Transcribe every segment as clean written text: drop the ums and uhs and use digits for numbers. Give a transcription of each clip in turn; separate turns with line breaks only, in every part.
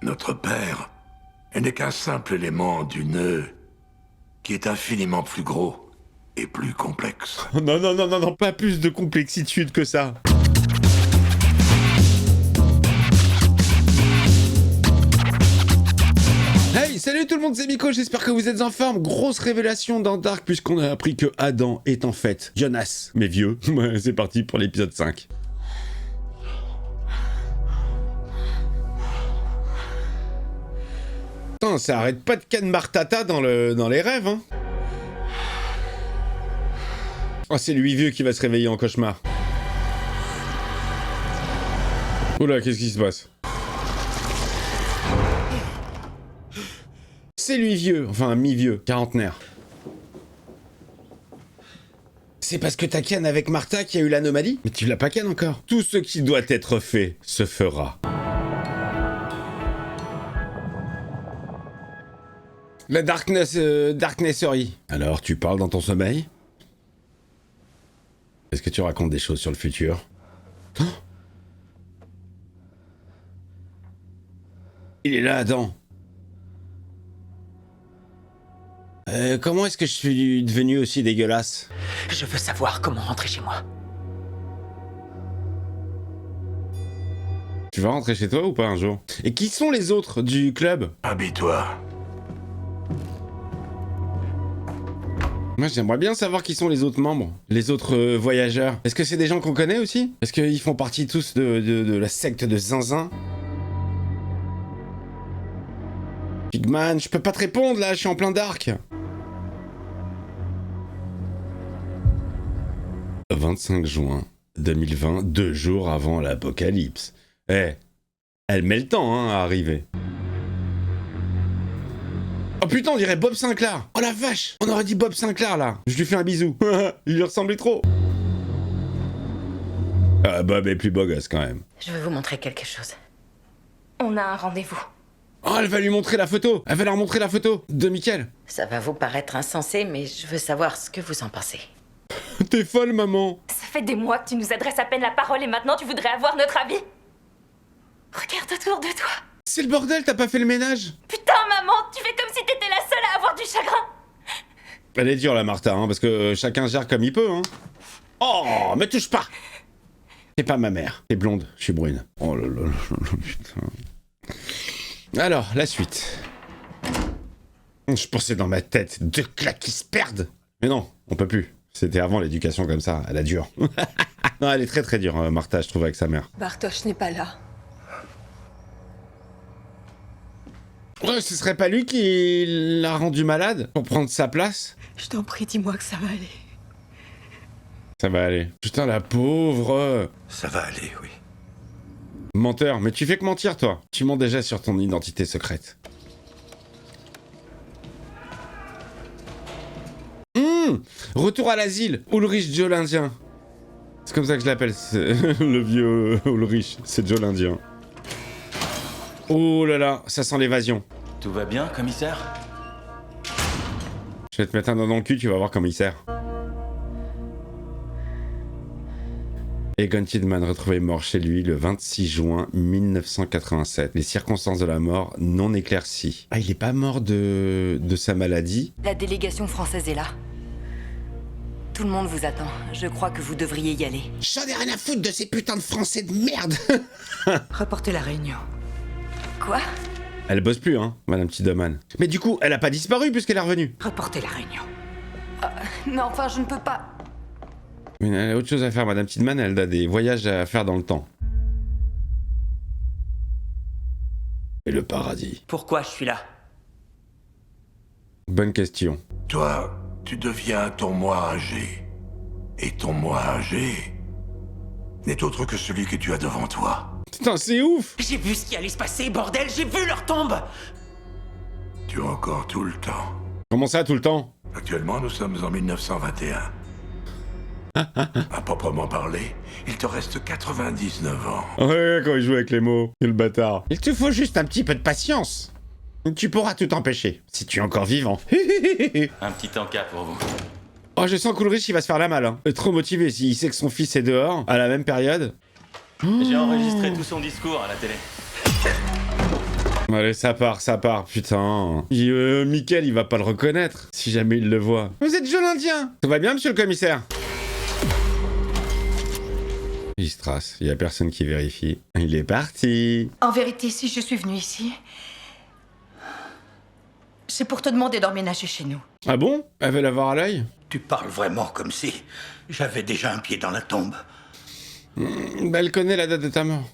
Notre père n'est qu'un simple élément du nœud qui est infiniment plus gros et plus complexe.
Non, non, non, non, non, pas plus de complexitude que ça. Hey, salut tout le monde, c'est Miko, j'espère que vous êtes en forme. Grosse révélation dans Dark puisqu'on a appris que Adam est en fait Jonas, mais vieux. C'est parti pour l'épisode 5. Putain, ça arrête pas de Ken Martata dans les rêves, hein. Oh, c'est lui vieux qui va se réveiller en cauchemar. Oula, qu'est-ce qui se passe? C'est lui vieux, enfin mi-vieux, quarantenaire. C'est parce que t'as Ken avec Martha qu'il y a eu l'anomalie? Mais tu l'as pas Ken encore. Tout ce qui doit être fait se fera. La Darknesserie. Alors, tu parles dans ton sommeil? Est-ce que tu racontes des choses sur le futur? Oh, il est là, Adam. Comment est-ce que je suis devenu aussi dégueulasse?
Je veux savoir comment rentrer chez moi.
Tu vas rentrer chez toi ou pas un jour? Et qui sont les autres du club?
Habille-toi.
Moi j'aimerais bien savoir qui sont les autres membres, les autres voyageurs. Est-ce que c'est des gens qu'on connaît aussi? Est-ce qu'ils font partie tous de la secte de Zinzin? Pigman, je peux pas te répondre là, je suis en plein dark. 25 juin 2020, 2 jours avant l'apocalypse. Eh, elle met le temps hein, à arriver. Oh putain, on dirait Bob Sinclair. Oh la vache, on aurait dit Bob Sinclair là. Je lui fais un bisou. Il lui ressemblait trop. Ah, Bob est plus beau gosse quand même.
Je veux vous montrer quelque chose.
On a un rendez-vous.
Oh, elle va lui montrer la photo. Elle va leur montrer la photo de Mickaël.
Ça va vous paraître insensé, mais je veux savoir ce que vous en pensez.
T'es folle, maman.
Ça fait des mois que tu nous adresses à peine la parole et maintenant tu voudrais avoir notre avis. Regarde autour de toi.
C'est le bordel, t'as pas fait le ménage?
Putain, maman, tu fais comme si t'étais la seule à avoir du chagrin.
Elle est dure, la Martha, hein, parce que chacun gère comme il peut, hein. Oh, me touche pas. T'es pas ma mère. T'es blonde, je suis brune. Oh là là là là, putain. Alors, la suite. Je pensais dans ma tête, 2 claques qui se perdent. Mais non, on peut plus. C'était avant l'éducation comme ça, elle a dure. Non, elle est très très dure, Martha, je trouve, avec sa mère.
Bartosz n'est pas là.
Ouais, ce serait pas lui qui l'a rendu malade pour prendre sa place?
Je t'en prie, dis-moi que ça va aller.
Ça va aller. Putain, la pauvre.
Ça va aller, oui.
Menteur, mais tu fais que mentir, toi. Tu mens déjà sur ton identité secrète. Retour à l'asile, Ulrich Joe l'Indien. C'est comme ça que je l'appelle, le vieux Ulrich, c'est Joe l'Indien. Oh là là, ça sent l'évasion.
Tout va bien, commissaire?
Je vais te mettre un doigt dans le cul, tu vas voir comment il sert. Egon Tidman retrouvé mort chez lui le 26 juin 1987. Les circonstances de la mort non éclaircies. Ah, il est pas mort de sa maladie?
La délégation française est là. Tout le monde vous attend. Je crois que vous devriez y aller.
J'en ai rien à foutre de ces putains de Français de merde.
Reportez la réunion.
Quoi?
Elle bosse plus, hein, Madame Tidman. Mais du coup, elle a pas disparu puisqu'elle est revenue.
Reportez la réunion.
Mais enfin, je ne peux pas.
Mais elle a autre chose à faire, Madame Tidman, elle a des voyages à faire dans le temps. Et le paradis.
Pourquoi je suis là?
Bonne question.
Toi, tu deviens ton moi âgé. Et ton moi âgé n'est autre que celui que tu as devant toi.
Putain, c'est ouf.
J'ai vu ce qui allait se passer, bordel, j'ai vu leur tombe.
Tu as encore tout le temps.
Comment ça, tout le temps?
Actuellement, nous sommes en 1921. À proprement parler, il te reste 99 ans.
Ouais, quand il joue avec les mots. Quel bâtard. Il te faut juste un petit peu de patience. Tu pourras tout empêcher, si tu es encore vivant.
Un petit encas pour vous.
Oh, je sens qu'Ulrich, il va se faire la malle. Hein. Trop motivé s'il sait que son fils est dehors, à la même période.
J'ai enregistré tout son discours à la télé.
Allez, ça part, putain. Mickaël, il va pas le reconnaître, si jamais il le voit. Vous êtes jeune indien. Tout va bien, monsieur le commissaire? Il se trace, il y a personne qui vérifie. Il est parti.
En vérité, si je suis venue ici, c'est pour te demander d'emménager chez nous.
Ah bon? Elle veut l'avoir à l'œil?
Tu parles vraiment comme si j'avais déjà un pied dans la tombe.
Bah, elle connaît la date de ta mort.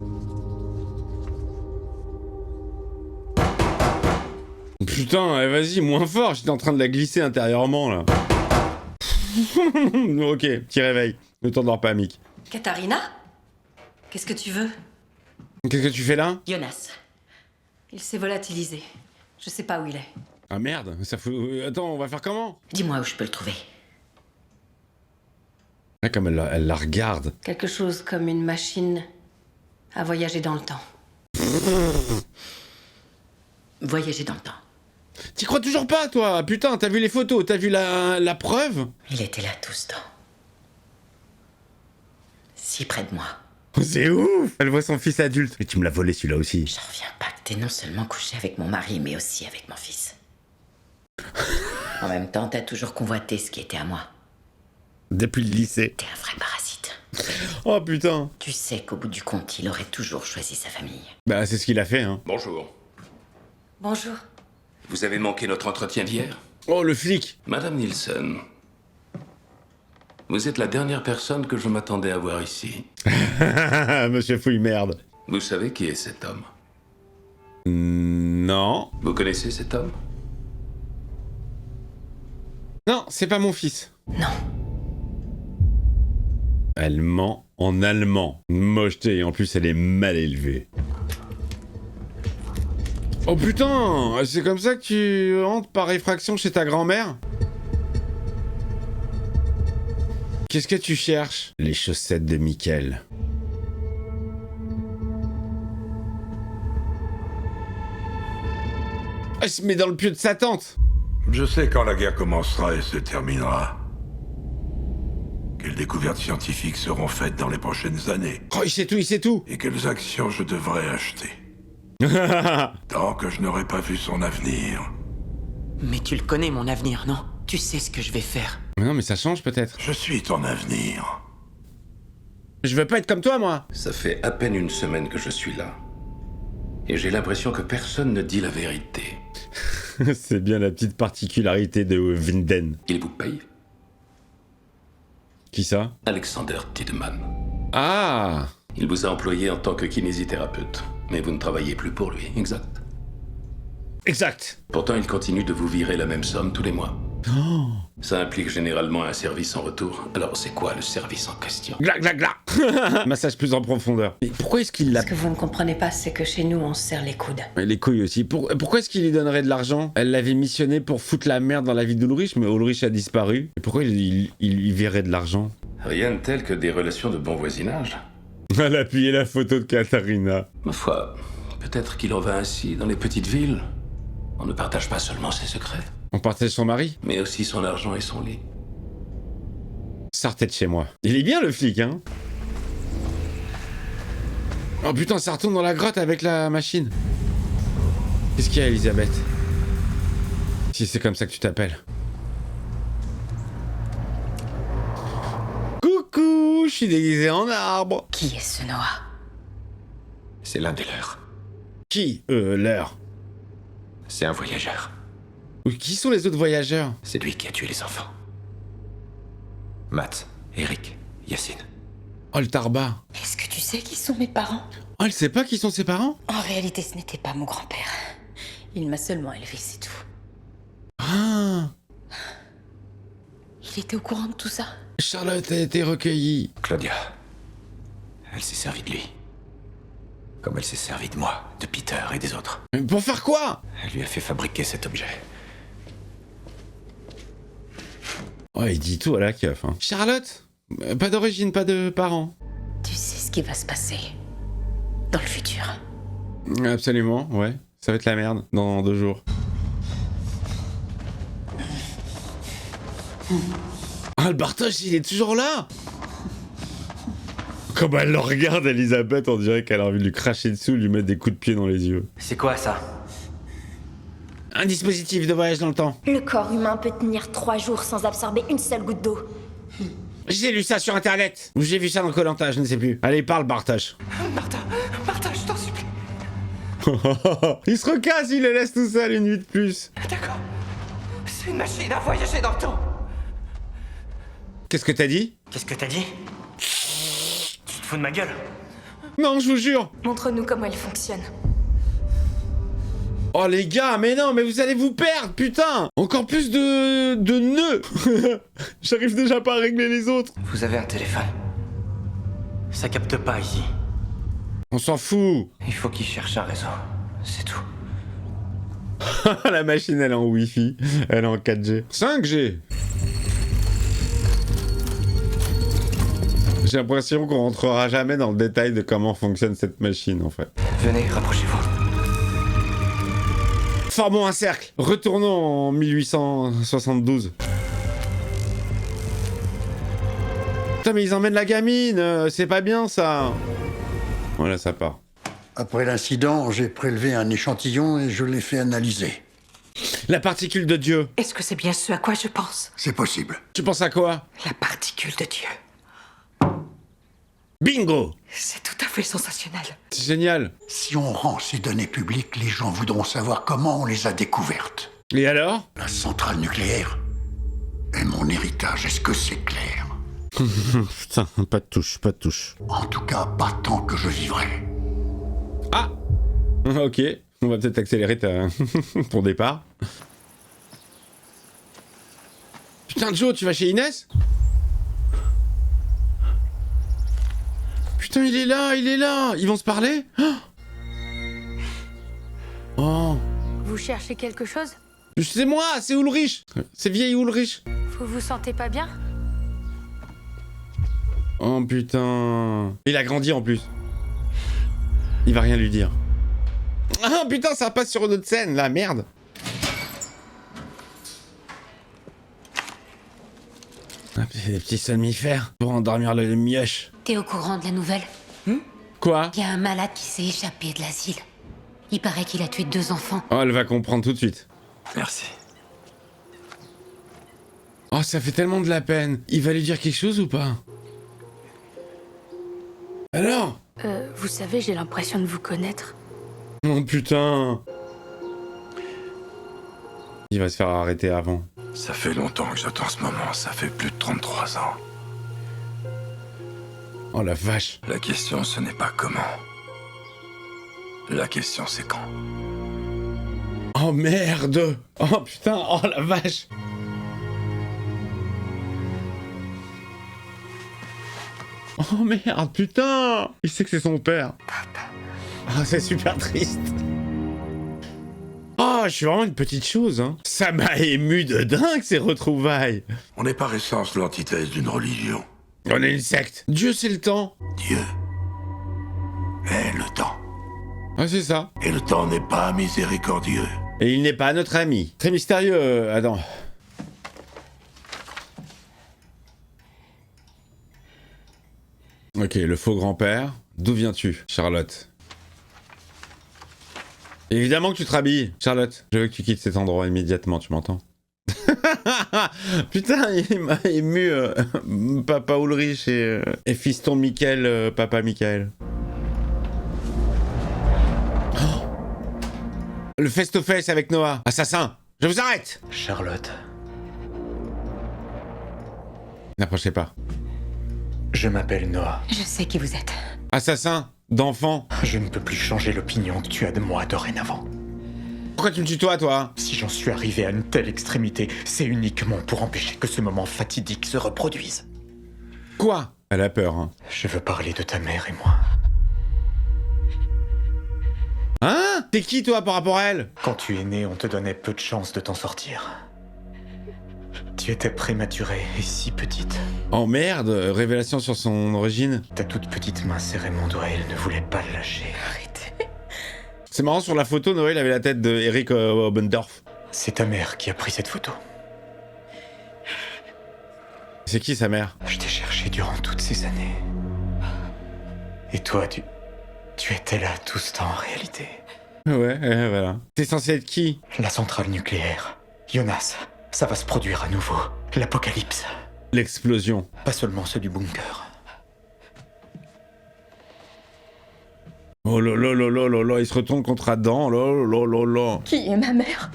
Putain, vas-y, moins fort, j'étais en train de la glisser intérieurement, là. Ok, petit réveil. Ne t'endors pas, Mick.
Katharina? Qu'est-ce que tu veux?
Qu'est-ce que tu fais là?
Jonas,
Il s'est volatilisé. Je sais pas où il est.
Ah merde, ça fout... Attends, on va faire comment?
dis-moi où je peux le trouver.
Ah, comme elle la regarde.
Quelque chose comme une machine à voyager dans le temps.
Voyager dans le temps.
T'y crois toujours pas, toi? Putain, t'as vu les photos? T'as vu la preuve?
Il était là tout ce temps. Si près de moi.
C'est ouf! Elle voit son fils adulte. Et tu me l'as volé celui-là aussi.
J'en reviens pas que t'aies non seulement couché avec mon mari, mais aussi avec mon fils. En même temps, t'as toujours convoité ce qui était à moi.
Depuis le lycée.
T'es un vrai parasite.
Oh putain.
Tu sais qu'au bout du compte, il aurait toujours choisi sa famille.
Bah c'est ce qu'il a fait, hein.
Bonjour.
Bonjour.
Vous avez manqué notre entretien d'hier?
Oh le flic.
Madame Nielsen, vous êtes la dernière personne que je m'attendais à voir ici.
Monsieur Fouille merde.
Vous savez qui est cet homme?
Non.
Vous connaissez cet homme?
Non, c'est pas mon fils.
Non.
Elle ment en allemand. Mocheté, et en plus elle est mal élevée. Oh putain, c'est comme ça que tu rentres par effraction chez ta grand-mère? Qu'est-ce que tu cherches? Les chaussettes de Mickaël. Elle se met dans le pieu de sa tante.
Je sais quand la guerre commencera et se terminera. Quelles découvertes scientifiques seront faites dans les prochaines années.
Oh, il sait tout, il sait tout.
Et quelles actions je devrais acheter. Tant que je n'aurai pas vu son avenir.
Mais tu le connais, mon avenir, non? Tu sais ce que je vais faire.
Mais non, mais ça change peut-être.
Je suis ton avenir.
Je veux pas être comme toi, moi.
Ça fait à peine une semaine que je suis là. Et j'ai l'impression que personne ne dit la vérité.
C'est bien la petite particularité de Winden.
Il vous paye?
Qui ça?
Alexander Tiedemann.
Ah!
Il vous a employé en tant que kinésithérapeute. Mais vous ne travaillez plus pour lui, exact?
Exact.
Pourtant, il continue de vous virer la même somme tous les mois.
Oh.
Ça implique généralement un service en retour. Alors, c'est quoi le service en question?
Gla gla gla. Massage plus en profondeur. Mais pourquoi est-ce qu'il l'a...
Ce que vous ne comprenez pas, c'est que chez nous, on se serre les coudes.
Et les couilles aussi. Pourquoi est-ce qu'il lui donnerait de l'argent? Elle l'avait missionné pour foutre la merde dans la vie d'Ulrich, mais Ulrich a disparu. Et pourquoi il lui verrait de l'argent?
Rien de tel que des relations de bon voisinage.
Elle a appuyé la photo de Katharina.
Ma foi, peut-être qu'il en va ainsi dans les petites villes. On ne partage pas seulement ses secrets,
On partage son mari?
mais aussi son argent et son lit.
Sortez de chez moi. Il est bien le flic, hein? Oh putain, ça retourne dans la grotte avec la machine. Qu'est-ce qu'il y a, Elisabeth? Si c'est comme ça que tu t'appelles. Coucou, je suis déguisé en arbre.
Qui est ce Noah?
C'est l'un des leurs.
Qui? Leur.
C'est un voyageur.
Qui sont les autres voyageurs?
C'est lui qui a tué les enfants. Matt, Eric, Yacine.
Oh, le tarba.
Est-ce que tu sais qui sont mes parents?
Oh, elle sait pas qui sont ses parents?
En réalité, ce n'était pas mon grand-père. Il m'a seulement élevé, c'est tout.
Ah,
Il était au courant de tout ça?
Charlotte a été recueillie.
Claudia. Elle s'est servie de lui. Comme elle s'est servie de moi, de Peter et des autres.
Mais pour faire quoi?
Elle lui a fait fabriquer cet objet.
Oh, il dit tout à la keuf, hein. Charlotte? Pas d'origine, pas de parents.
Tu sais ce qui va se passer dans le futur.
Absolument, ouais. Ça va être la merde dans 2 jours. Ah, le Bartosz, il est toujours là! Comme elle le regarde, Elisabeth, on dirait qu'elle a envie de lui cracher dessus, lui mettre des coups de pied dans les yeux.
C'est quoi ça?
Un dispositif de voyage dans le temps.
Le corps humain peut tenir 3 jours sans absorber une seule goutte d'eau.
J'ai lu ça sur internet. Ou j'ai vu ça dans Koh-Lanta, je ne sais plus. Allez, parle, Bartosz.
Martha, je t'en supplie.
Il se recasse, il le laisse tout seul une nuit de plus.
D'accord. C'est une machine à voyager dans le temps.
Qu'est-ce que t'as dit?
Qu'est-ce que t'as dit? Tu te fous de ma gueule?
Non, je vous jure.
Montre-nous comment elle fonctionne.
Oh les gars, mais non, mais vous allez vous perdre, putain. Encore plus de nœuds. J'arrive déjà pas à régler les autres.
Vous avez un téléphone. Ça capte pas ici.
On s'en fout.
Il faut qu'il cherche un réseau. C'est tout.
La machine, elle est en Wi-Fi. Elle est en 4G. 5G. J'ai l'impression qu'on rentrera jamais dans le détail de comment fonctionne cette machine, en fait.
Venez, rapprochez-vous.
Formons un cercle. Retournons en 1872. Putain, mais ils emmènent la gamine. C'est pas bien, ça. Voilà, ça part.
Après l'incident, j'ai prélevé un échantillon et je l'ai fait analyser.
La particule de Dieu.
Est-ce que c'est bien ce à quoi je pense?
C'est possible.
Tu penses à quoi?
La particule de Dieu.
Bingo!
C'est tout à fait sensationnel.
C'est génial.
Si on rend ces données publiques, les gens voudront savoir comment on les a découvertes.
Et alors?
La centrale nucléaire est mon héritage, est-ce que c'est clair?
Putain, pas de touche, pas de touche.
En tout cas, pas tant que je vivrai.
Ah! Ok, on va peut-être accélérer ton départ. Putain, Joe, tu vas chez Inès? Putain, il est là, il est là. Ils vont se parler? Oh.
Vous cherchez quelque chose?
C'est moi, c'est Ulrich. C'est vieille Ulrich.
Vous vous sentez pas bien?
Oh putain. Il a grandi en plus. Il va rien lui dire. Ah putain, ça passe sur une autre scène, là, merde. Ah, des petits somnifères pour endormir le mioche.
T'es au courant de la nouvelle?
Quoi?
Il y a un malade qui s'est échappé de l'asile. Il paraît qu'il a tué 2 enfants.
Oh, elle va comprendre tout de suite.
Merci.
Oh, ça fait tellement de la peine. Il va lui dire quelque chose ou pas? Alors?
Vous savez, j'ai l'impression de vous connaître.
Oh putain. Il va se faire arrêter avant.
Ça fait longtemps que j'attends ce moment, ça fait plus de 33 ans.
Oh la vache.
La question, ce n'est pas comment. La question, c'est quand.
Oh merde. Oh putain, oh la vache. Oh merde, putain. Il sait que c'est son père. Ah, c'est super triste. Oh, je suis vraiment une petite chose, hein. Ça m'a ému de dingue, ces retrouvailles.
On n'est par essence l'antithèse d'une religion.
On est une secte. Dieu, c'est le temps.
Dieu est le temps.
Ah, c'est ça.
Et le temps n'est pas miséricordieux.
Et il n'est pas notre ami. Très mystérieux, Adam. Ok, le faux grand-père. D'où viens-tu, Charlotte? Évidemment que tu te rhabilles, Charlotte. Je veux que tu quittes cet endroit immédiatement, tu m'entends? Putain, il m'a ému Papa Ulrich et fiston Michael, Papa Michael. Oh, le face-to-face avec Noah. Assassin, je vous arrête.
Charlotte.
N'approchez pas.
Je m'appelle Noah.
Je sais qui vous êtes.
Assassin d'enfants.
Je ne peux plus changer l'opinion que tu as de moi dorénavant.
Pourquoi tu me tutoies, toi?
Si j'en suis arrivé à une telle extrémité, c'est uniquement pour empêcher que ce moment fatidique se reproduise.
Quoi? Elle a peur, hein.
Je veux parler de ta mère et moi.
Hein? T'es qui, toi, par rapport à elle?
Quand tu es né, on te donnait peu de chances de t'en sortir. Tu étais prématurée et si petite.
Oh merde, révélation sur son origine.
Ta toute petite main serrait mon doigt et elle ne voulait pas le lâcher.
Arrêtez.
C'est marrant, sur la photo, Noël avait la tête de Eric Obendorf.
C'est ta mère qui a pris cette photo.
C'est qui, sa mère?
Je t'ai cherché durant toutes ces années. Et toi, tu étais là tout ce temps en réalité.
Ouais, voilà. T'es censé être qui?
La centrale nucléaire. Jonas, ça va se produire à nouveau. L'apocalypse.
L'explosion.
Pas seulement ceux du bunker.
Oh là là là là là là, il se retourne contre Adam, là là là là.
Qui est ma mère?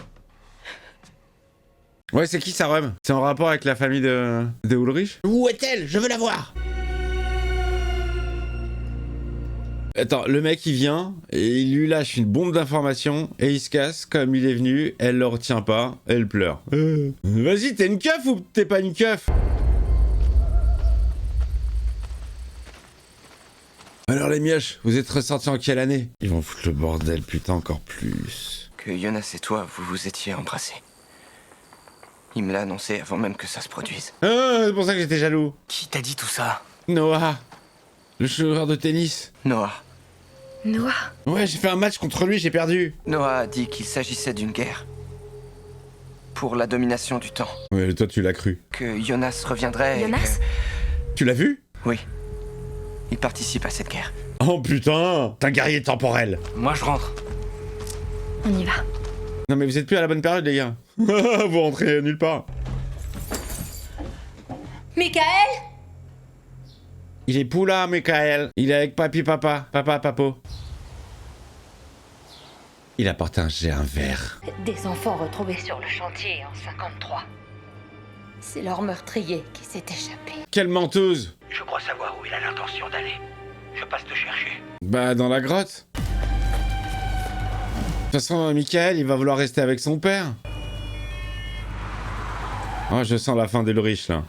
Ouais, c'est qui ça, Rem? C'est en rapport avec la famille de Ulrich? Où est-elle? Je veux la voir! Attends, le mec il vient, et il lui lâche une bombe d'information, et il se casse, comme il est venu, elle le retient pas, elle pleure. Vas-y, t'es une keuf ou t'es pas une keuf? Alors les mioches, vous êtes ressortis en quelle année? Ils vont foutre le bordel, putain, encore plus.
Que Jonas et toi, vous vous étiez embrassés. Il me l'a annoncé avant même que ça se produise.
Ah, c'est pour ça que j'étais jaloux.
Qui t'a dit tout ça?
Noah, le joueur de tennis.
Noah.
Noah.
Ouais, j'ai fait un match contre lui, j'ai perdu.
Noah a dit qu'il s'agissait d'une guerre. Pour la domination du temps.
Ouais, toi tu l'as cru.
Que Jonas reviendrait.
Jonas?
Tu l'as vu?
Oui. Il participe à cette guerre.
Oh putain, t'es un guerrier temporel.
Moi je rentre.
On y va.
Non mais vous êtes plus à la bonne période les gars. Vous rentrez nulle part.
Michael?
Il est plus là, Michael. Il est avec papy papa. Papa papo. Il a porté un verre.
Des enfants retrouvés sur le chantier en 53. C'est leur meurtrier qui s'est échappé.
Quelle menteuse.
Je crois savoir où il a l'intention d'aller. Je passe te chercher.
Bah dans la grotte. De toute façon, Michael, il va vouloir rester avec son père. Oh, je sens la fin d'Ulrich, là.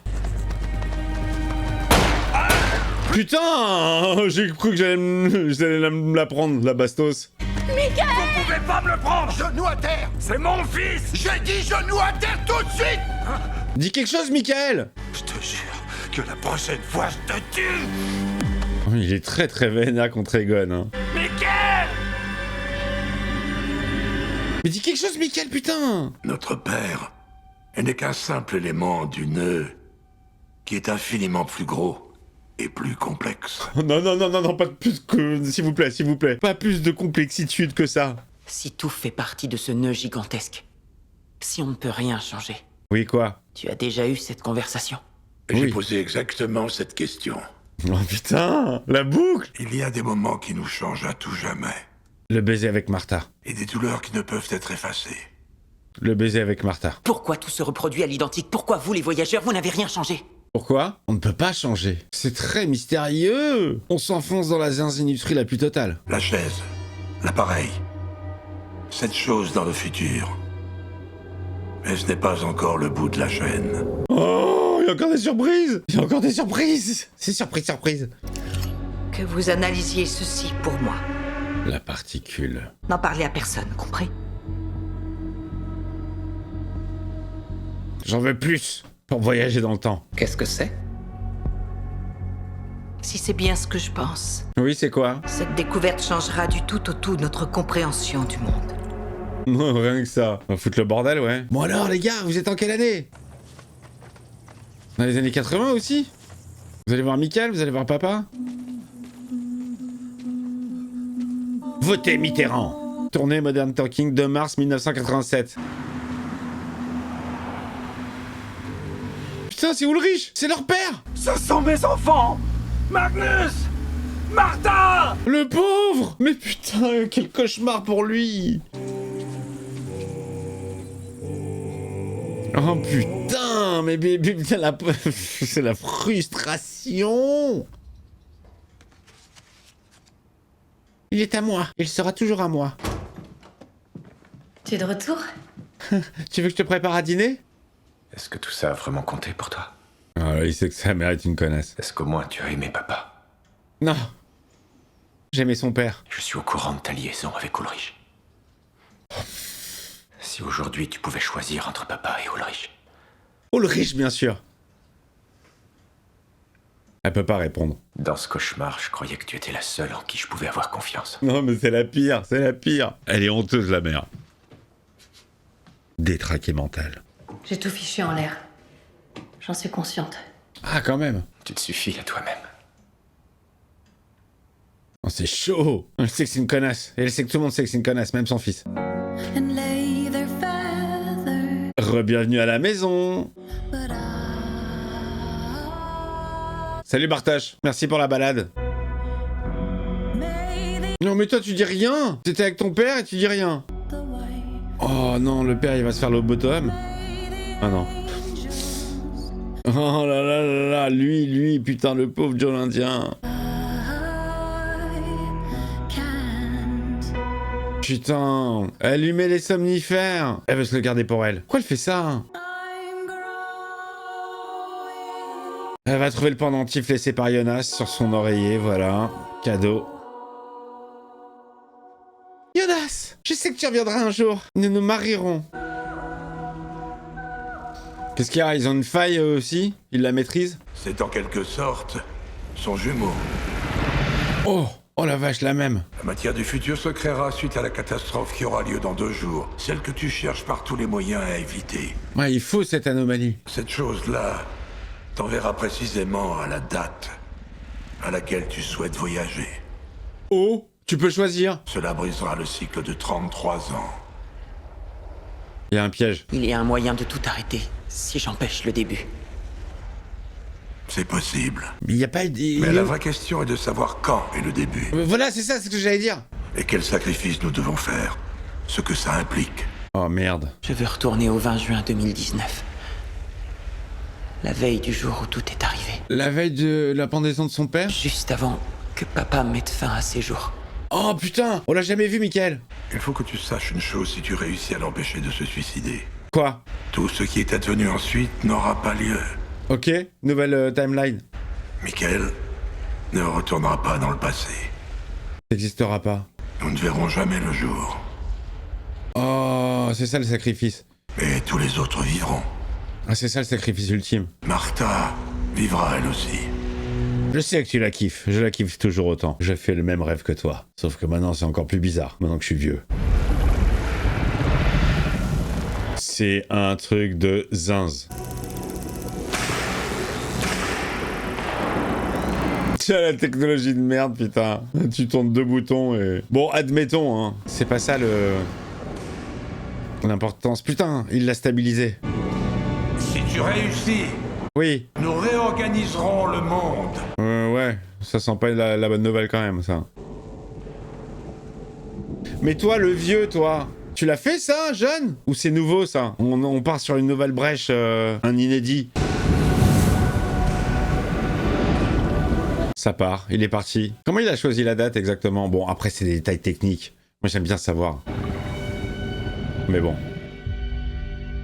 Putain! J'ai cru que j'allais me la prendre, la bastos.
Vous pouvez pas me le prendre! Genou à terre! C'est mon fils! J'ai dit genou à terre tout de suite!
Dis quelque chose, Michael!
Je te jure que la prochaine fois, je te tue!
Oh, il est très très vénère contre Egon, hein.
Michael!
Mais dis quelque chose, Michael, putain!
Notre père n'est qu'un simple élément du nœud qui est infiniment plus gros et plus complexe.
Oh, non, non, non, non, non, pas plus que... S'il vous plaît, s'il vous plaît. Pas plus de complexitude que ça.
Si tout fait partie de ce nœud gigantesque, si on ne peut rien changer.
Oui, quoi?
Tu as déjà eu cette conversation?
J'ai posé exactement cette question.
Oh putain, la boucle!
Il y a des moments qui nous changent à tout jamais.
Le baiser avec Martha.
Et des douleurs qui ne peuvent être effacées.
Le baiser avec Martha.
Pourquoi tout se reproduit à l'identique? Pourquoi vous, les voyageurs, vous n'avez rien changé?
Pourquoi? On ne peut pas changer. C'est très mystérieux. On s'enfonce dans la zinzinuterie la plus totale.
La chaise, l'appareil, cette chose dans le futur. Mais ce n'est pas encore le bout de la chaîne.
Oh, il y a encore des surprises! Il y a encore des surprises! C'est surprise, surprise.
Que vous analysiez ceci pour moi.
La particule.
N'en parlez à personne, compris?
J'en veux plus pour voyager dans le temps.
Qu'est-ce que c'est?
Si c'est bien ce que je pense,
Oui, c'est quoi?
cette découverte changera du tout au tout notre compréhension du monde.
Non, rien que ça. On va foutre le bordel, ouais. Bon alors, les gars, vous êtes en quelle année? Dans les années 80 aussi? Vous allez voir Michael, vous allez voir papa? Votez Mitterrand! Tournée Modern Talking 2 mars 1987. Putain, c'est Ulrich! C'est leur père!
Ce sont mes enfants! Magnus! Martha!
Le pauvre! Mais putain, quel cauchemar pour lui! Oh putain, mais putain, c'est la frustration! Il est à moi, il sera toujours à moi.
Tu es de retour?
Tu veux que je te prépare à dîner?
Est-ce que tout ça a vraiment compté pour toi?
Ah là, il sait que sa mère est une connasse.
Est-ce qu'au moins tu as aimé papa?
Non. J'aimais son père.
Je suis au courant de ta liaison avec Ulrich. Si aujourd'hui tu pouvais choisir entre papa et Ulrich.
Ulrich, bien sûr. Elle peut pas répondre.
Dans ce cauchemar, je croyais que tu étais la seule en qui je pouvais avoir confiance.
Non, mais c'est la pire, c'est la pire. Elle est honteuse, la mère. Détraquée mentale.
J'ai tout fichu en l'air. J'en suis consciente.
Ah, quand même.
Tu te suffis à toi-même.
Oh, c'est chaud. Elle sait que c'est une connasse. Et elle sait que tout le monde sait que c'est une connasse, même son fils. Re-bienvenue à la maison. Salut Bartosz, merci pour la balade. Non mais toi tu dis rien. T'étais avec ton père et tu dis rien. Oh non, le père il va se faire le bottom. Ah non. Oh là là là là, lui, putain le pauvre Joe l'Indien. Putain, elle lui met les somnifères. Elle veut se le garder pour elle. Pourquoi elle fait ça? Elle va trouver le pendentif laissé par Jonas sur son oreiller, voilà. Cadeau. Jonas, je sais que tu reviendras un jour. Nous nous marierons. Qu'est-ce qu'il y a? Ils ont une faille eux aussi? Ils la maîtrisent?
C'est en quelque sorte son jumeau.
Oh la vache, la même.
La matière du futur se créera suite à la catastrophe qui aura lieu dans 2 jours. Celle que tu cherches par tous les moyens à éviter.
Ouais, il faut cette anomalie.
Cette chose-là t'enverra précisément à la date à laquelle tu souhaites voyager.
Oh, tu peux choisir.
Cela brisera le cycle de 33 ans.
Il y a un piège.
Il y a un moyen de tout arrêter, si j'empêche le début.
C'est possible.
Mais il n'y a pas...
Mais la vraie question est de savoir quand est le début.
Voilà, c'est ça, c'est ce que j'allais dire.
Et quel sacrifice nous devons faire. Ce que ça implique.
Oh merde.
Je veux retourner au 20 juin 2019. La veille du jour où tout est arrivé.
La veille de la pendaison de son père?
Juste avant que papa mette fin à ses jours.
Oh putain, on l'a jamais vu, Michael.
Il faut que tu saches une chose si tu réussis à l'empêcher de se suicider.
Quoi?
Tout ce qui est advenu ensuite n'aura pas lieu.
Ok, nouvelle timeline.
Michael ne retournera pas dans le passé.
Ça n'existera pas.
Nous ne verrons jamais le jour.
Oh, c'est ça le sacrifice.
Et tous les autres vivront.
Ah, c'est ça le sacrifice ultime.
Martha vivra elle aussi.
Je sais que tu la kiffes, je la kiffe toujours autant. Je fais le même rêve que toi. Sauf que maintenant c'est encore plus bizarre, maintenant que je suis vieux. C'est un truc de zinz. Tiens, la technologie de merde, putain. Tu tournes 2 boutons et... Bon, admettons, hein. C'est pas ça l'importance. Putain, il l'a stabilisé.
Si tu réussis,
oui,
nous réorganiserons le monde.
Ouais, ça sent pas la bonne nouvelle quand même, ça. Mais toi, le vieux, toi, tu l'as fait ça, jeune? Ou c'est nouveau, ça? On part sur une nouvelle brèche, un inédit. Ça part, il est parti. Comment il a choisi la date exactement? Bon, après, c'est des détails techniques. Moi, j'aime bien savoir. Mais bon.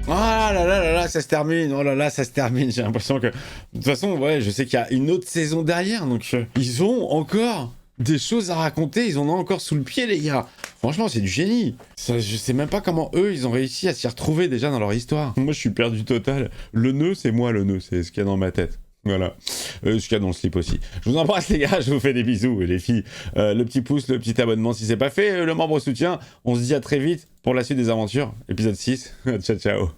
Oh là là là là, ça se termine. Oh là là, ça se termine. J'ai l'impression que... De toute façon, ouais, je sais qu'il y a une autre saison derrière. Donc, ils ont encore des choses à raconter. Ils en ont encore sous le pied, les gars. Franchement, c'est du génie. Ça, je sais même pas comment eux, ils ont réussi à s'y retrouver déjà dans leur histoire. Moi, je suis perdu total. Le nœud, c'est moi, le nœud. C'est ce qu'il y a dans ma tête. Voilà, ce qu'il y a dans le slip aussi. Je vous embrasse les gars, je vous fais des bisous et les filles. Le petit pouce, le petit abonnement si c'est pas fait, le membre soutien. On se dit à très vite pour la suite des aventures. Épisode 6. Ciao ciao.